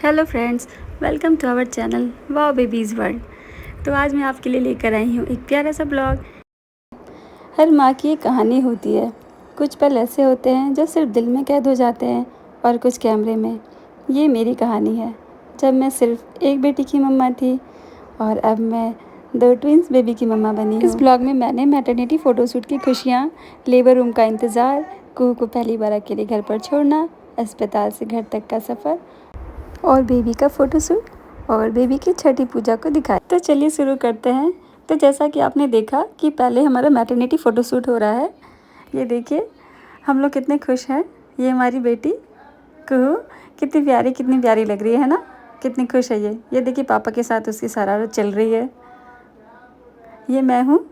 Hello friends, welcome to our channel wow babies world. तो आज मैं आपके लिए लेकर आई हूँ एक प्यारा सा ब्लॉग। हर माँ की एक कहानी होती है। कुछ पल ऐसे होते हैं जो सिर्फ दिल में कैद हो जाते हैं और कुछ कैमरे में। ये मेरी कहानी है, जब मैं सिर्फ एक बेटी की मम्मा थी और अब मैं 2 ट्विंस बेबी की मम्मा बनी हूँ। इस ब्लॉग में मैंने मैटरनिटी फ़ोटोशूट की खुशियाँ, लेबर रूम का इंतज़ार, कुहू को पहली बार अकेले घर पर छोड़ना, अस्पताल से घर तक का सफ़र और बेबी का फ़ोटोशूट और बेबी की छठी पूजा को दिखाया। तो चलिए शुरू करते हैं। तो जैसा कि आपने देखा कि पहले हमारा मैटरनिटी फ़ोटोशूट हो रहा है। ये देखिए हम लोग कितने खुश हैं। ये हमारी बेटी कुहू कितनी प्यारी लग रही है ना, कितनी खुश है ये देखिए पापा के साथ उसकी शरारत चल रही है। ये मैं हूँ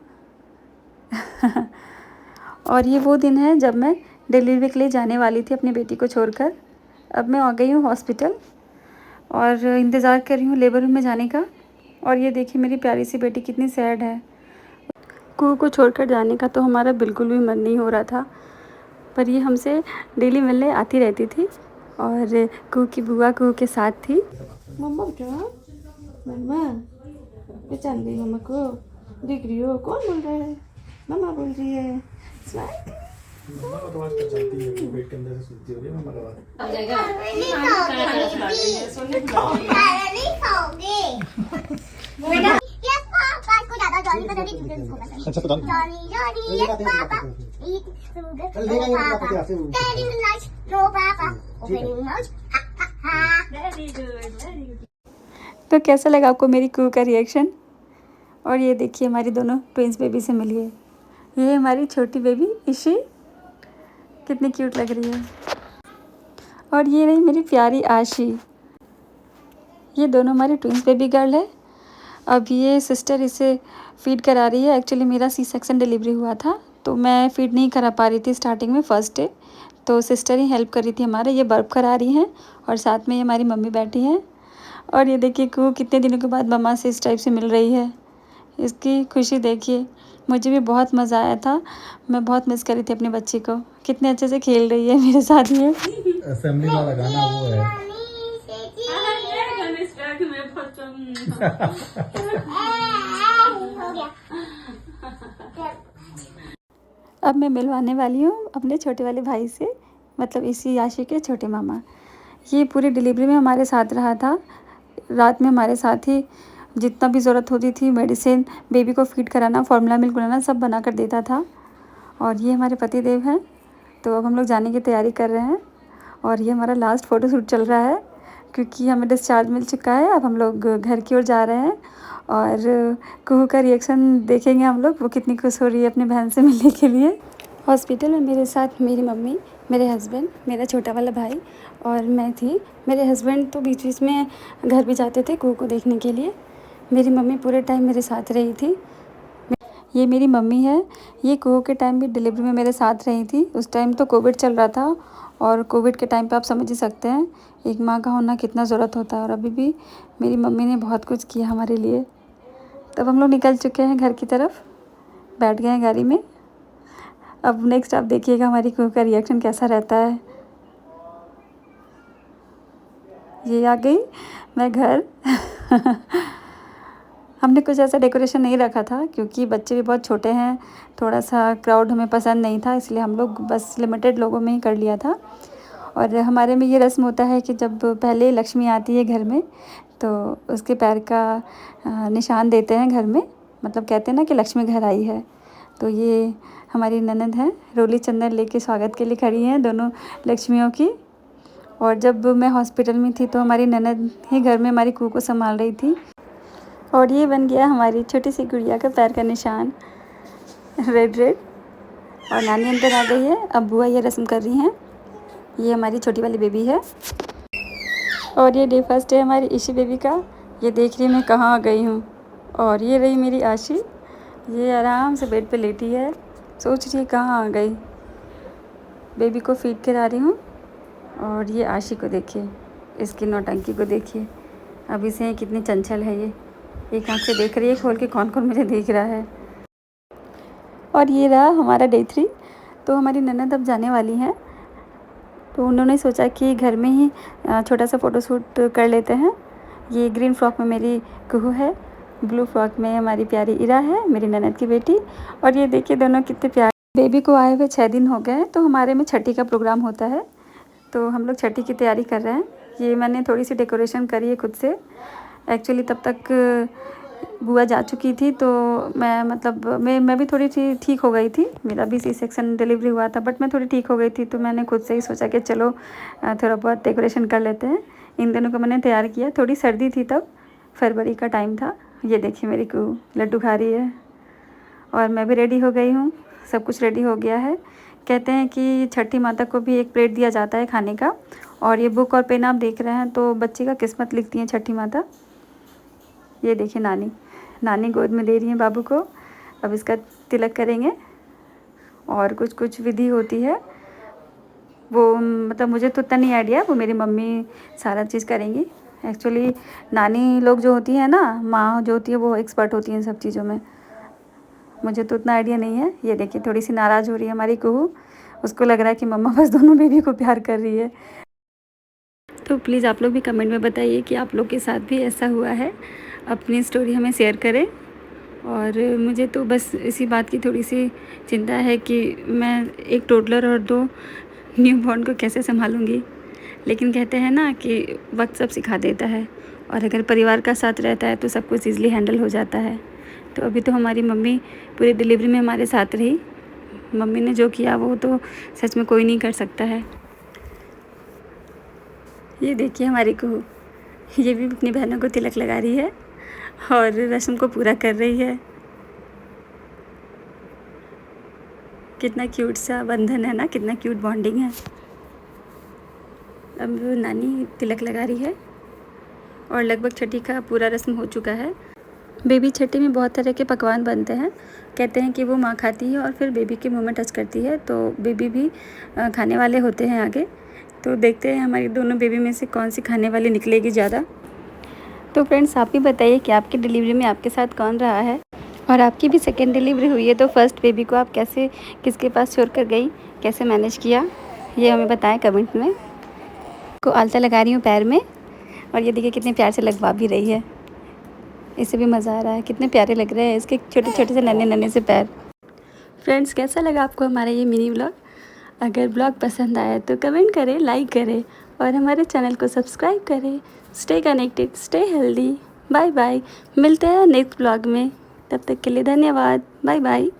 और ये वो दिन है जब मैं डिलीवरी के लिए जाने वाली थी अपनी बेटी को छोड़कर। अब मैं आ गई हूँ हॉस्पिटल और इंतज़ार कर रही हूँ लेबर रूम में जाने का। और ये देखिए मेरी प्यारी सी बेटी कितनी सैड है। कुहू को छोड़कर जाने का तो हमारा बिल्कुल भी मन नहीं हो रहा था, पर ये हमसे डेली मिलने आती रहती थी और कुहू की बुआ कुहू के साथ थी। मम्मा बेटा, मम्मा पहचान गई मम्मा को? देख रही हो कौन बोल रहा है? मम्मा बोल रही है। स्माइल। मम्मा को तो आवाज पहचानती है, पेट के अंदर से सुनती होगी मम्मा का आवाज। अच्छा पता तो कैसा लगा आपको मेरी कुहू का रिएक्शन? और ये देखिए हमारी दोनों ट्विंस बेबी से मिलिए। ये हमारी छोटी बेबी इशी, कितनी क्यूट लग रही है। और ये रही मेरी प्यारी आशी। ये दोनों हमारी ट्विंस बेबी गर्ल है। अब ये सिस्टर इसे फ़ीड करा रही है। एक्चुअली मेरा सी सेक्शन डिलीवरी हुआ था तो मैं फ़ीड नहीं करा पा रही थी स्टार्टिंग में फ़र्स्ट डे, तो सिस्टर ही हेल्प कर रही थी हमारे। ये बर्प करा रही हैं और साथ में ये हमारी मम्मी बैठी हैं। और ये देखिए कुहू कितने दिनों के बाद मम्मा से इस टाइप से मिल रही है। इसकी खुशी देखिए। मुझे भी बहुत मज़ा आया था। मैं बहुत मिस कर रही थी अपने बच्चे को। कितने अच्छे से खेल रही है मेरे साथ ये। असेंबली वाला गाना वो है। अब मैं मिलवाने वाली हूँ अपने छोटे वाले भाई से, मतलब इसी आशी के छोटे मामा। ये पूरी डिलीवरी में हमारे साथ रहा था। रात में हमारे साथ ही जितना भी ज़रूरत होती थी, मेडिसिन, बेबी को फ़ीड कराना, फार्मूला मिल्क बनाना, सब बना कर देता था। और ये हमारे पति देव हैं। तो अब हम लोग जाने की तैयारी कर रहे हैं और ये हमारा लास्ट फ़ोटोशूट चल रहा है क्योंकि हमें डिस्चार्ज मिल चुका है। अब हम लोग घर की ओर जा रहे हैं और कुहू का रिएक्शन देखेंगे हम लोग, वो कितनी खुश हो रही है अपनी बहन से मिलने के लिए। हॉस्पिटल में मेरे साथ मेरी मम्मी, मेरे हस्बैंड, मेरा छोटा वाला भाई और मैं थी। मेरे हस्बैंड तो बीच बीच में घर भी जाते थे कुहू को देखने के लिए। मेरी मम्मी पूरे टाइम मेरे साथ रही थी। ये मेरी मम्मी है। ये कुहू के टाइम भी डिलीवरी में मेरे साथ रही थी। उस टाइम तो कोविड चल रहा था और कोविड के टाइम पे आप समझ ही सकते हैं एक माँ का होना कितना ज़रूरत होता है। और अभी भी मेरी मम्मी ने बहुत कुछ किया हमारे लिए। तब हम लोग निकल चुके हैं घर की तरफ, बैठ गए हैं गाड़ी में। अब नेक्स्ट आप देखिएगा हमारी कुहू का रिएक्शन कैसा रहता है। ये आ गई मैं घर। हमने कुछ ऐसा डेकोरेशन नहीं रखा था क्योंकि बच्चे भी बहुत छोटे हैं, थोड़ा सा क्राउड हमें पसंद नहीं था, इसलिए हम लोग बस लिमिटेड लोगों में ही कर लिया था। और हमारे में ये रस्म होता है कि जब पहले लक्ष्मी आती है घर में तो उसके पैर का निशान देते हैं घर में, मतलब कहते हैं ना कि लक्ष्मी घर आई है। तो ये हमारी ननद है, रोली चंदन लेके स्वागत के लिए खड़ी हैं दोनों लक्ष्मियों की। और जब मैं हॉस्पिटल में थी तो हमारी ननद ही घर में हमारी कुहू को संभाल रही थी। और ये बन गया हमारी छोटी सी गुड़िया का पैर का निशान, रेड रेड। और नानी अंदर आ गई है, अब बुआ ये रस्म कर रही हैं। ये हमारी छोटी वाली बेबी है। और ये डे फर्स्ट है हमारी इशी बेबी का। ये देख रही मैं कहाँ आ गई हूँ। और ये रही मेरी आशी, ये आराम से बेड पे लेटी है, सोच रही है कहाँ आ गई। बेबी को फीड करा रही हूँ। और ये आशी को देखिए, इसकी नौटंकी को देखिए। अभी से कितनी चंचल है ये, एक आँख से देख रही है खोल के कौन कौन मुझे देख रहा है। और ये रहा हमारा डे 3। तो हमारी ननद अब जाने वाली हैं तो उन्होंने सोचा कि घर में ही छोटा सा फ़ोटोशूट कर लेते हैं। ये ग्रीन फ्रॉक में मेरी कुहू है, ब्लू फ्रॉक में हमारी प्यारी इरा है, मेरी ननद की बेटी। और ये देखिए दोनों कितने प्यारे। बेबी को आए हुए 6 दिन हो गए हैं, तो हमारे में छठी का प्रोग्राम होता है, तो हम लोग छठी की तैयारी कर रहे हैं। ये मैंने थोड़ी सी डेकोरेशन करी है खुद से। एक्चुअली तब तक बुआ जा चुकी थी, तो मैं भी थोड़ी सी ठीक हो गई थी। मेरा भी सी सेक्शन डिलीवरी हुआ था, बट मैं थोड़ी ठीक हो गई थी, तो मैंने खुद से ही सोचा कि चलो थोड़ा बहुत डेकोरेशन कर लेते हैं। इन दोनों को मैंने तैयार किया। थोड़ी सर्दी थी तब, फरवरी का टाइम था। ये देखिए मेरी को लड्डू खा रही है और मैं भी रेडी हो गई हूँ। सब कुछ रेडी हो गया है। कहते हैं कि छठी माता को भी एक प्लेट दिया जाता है खाने का। और ये बुक और पेन आप देख रहे हैं, तो बच्चे का किस्मत लिखती हैं छठी माता। ये देखिए नानी गोद में दे रही हैं बाबू को। अब इसका तिलक करेंगे और कुछ विधि होती है, वो मतलब मुझे तो उतना नहीं आइडिया, वो मेरी मम्मी सारा चीज़ करेंगी। एक्चुअली नानी लोग जो होती हैं ना, माँ जो होती है, वो एक्सपर्ट होती हैं सब चीज़ों में। मुझे तो उतना आइडिया नहीं है। ये देखिए थोड़ी सी नाराज़ हो रही है हमारी कुहू। उसको लग रहा है कि मम्मा बस दोनों बेबी को प्यार कर रही है। तो प्लीज़ आप लोग भी कमेंट में बताइए कि आप लोग के साथ भी ऐसा हुआ है। अपनी स्टोरी हमें शेयर करें। और मुझे तो बस इसी बात की थोड़ी सी चिंता है कि मैं एक टोडलर और 2 न्यू बॉर्न को कैसे संभालूंगी। लेकिन कहते हैं ना कि वक्त सब सिखा देता है, और अगर परिवार का साथ रहता है तो सब कुछ ईज़िली हैंडल हो जाता है। तो अभी तो हमारी मम्मी पूरी डिलीवरी में हमारे साथ रही। मम्मी ने जो किया वो तो सच में कोई नहीं कर सकता है। ये देखिए हमारी को, ये भी अपनी बहनों को तिलक लगा रही है और रस्म को पूरा कर रही है। कितना क्यूट सा बंधन है ना, कितना क्यूट बॉन्डिंग है। अब नानी तिलक लगा रही है और लगभग छठी का पूरा रस्म हो चुका है। बेबी छठी में बहुत तरह के पकवान बनते हैं। कहते हैं कि वो माँ खाती है और फिर बेबी के मुंह में टच करती है, तो बेबी भी खाने वाले होते हैं आगे। तो देखते हैं हमारी दोनों बेबी में से कौन सी खाने वाली निकलेगी ज़्यादा। तो फ्रेंड्स आप भी बताइए कि आपकी डिलीवरी में आपके साथ कौन रहा है, और आपकी भी सेकेंड डिलीवरी हुई है तो फर्स्ट बेबी को आप कैसे किसके पास छोड़ कर गई, कैसे मैनेज किया, ये हमें बताएं कमेंट में। को आलता लगा रही हूँ पैर में, और ये देखिए कितने प्यार से लगवा भी रही है। इसे भी मज़ा आ रहा है, कितने प्यारे लग रहे हैं इसके छोटे छोटे से नन्हे से पैर। फ्रेंड्स कैसा लगा आपको हमारा ये मिनी व्लॉग? अगर ब्लॉग पसंद आया तो कमेंट करें, लाइक करें और हमारे चैनल को सब्सक्राइब करें। Stay connected, stay healthy. Bye bye, मिलते हैं नेक्स्ट ब्लॉग में। तब तक के लिए धन्यवाद। Bye bye.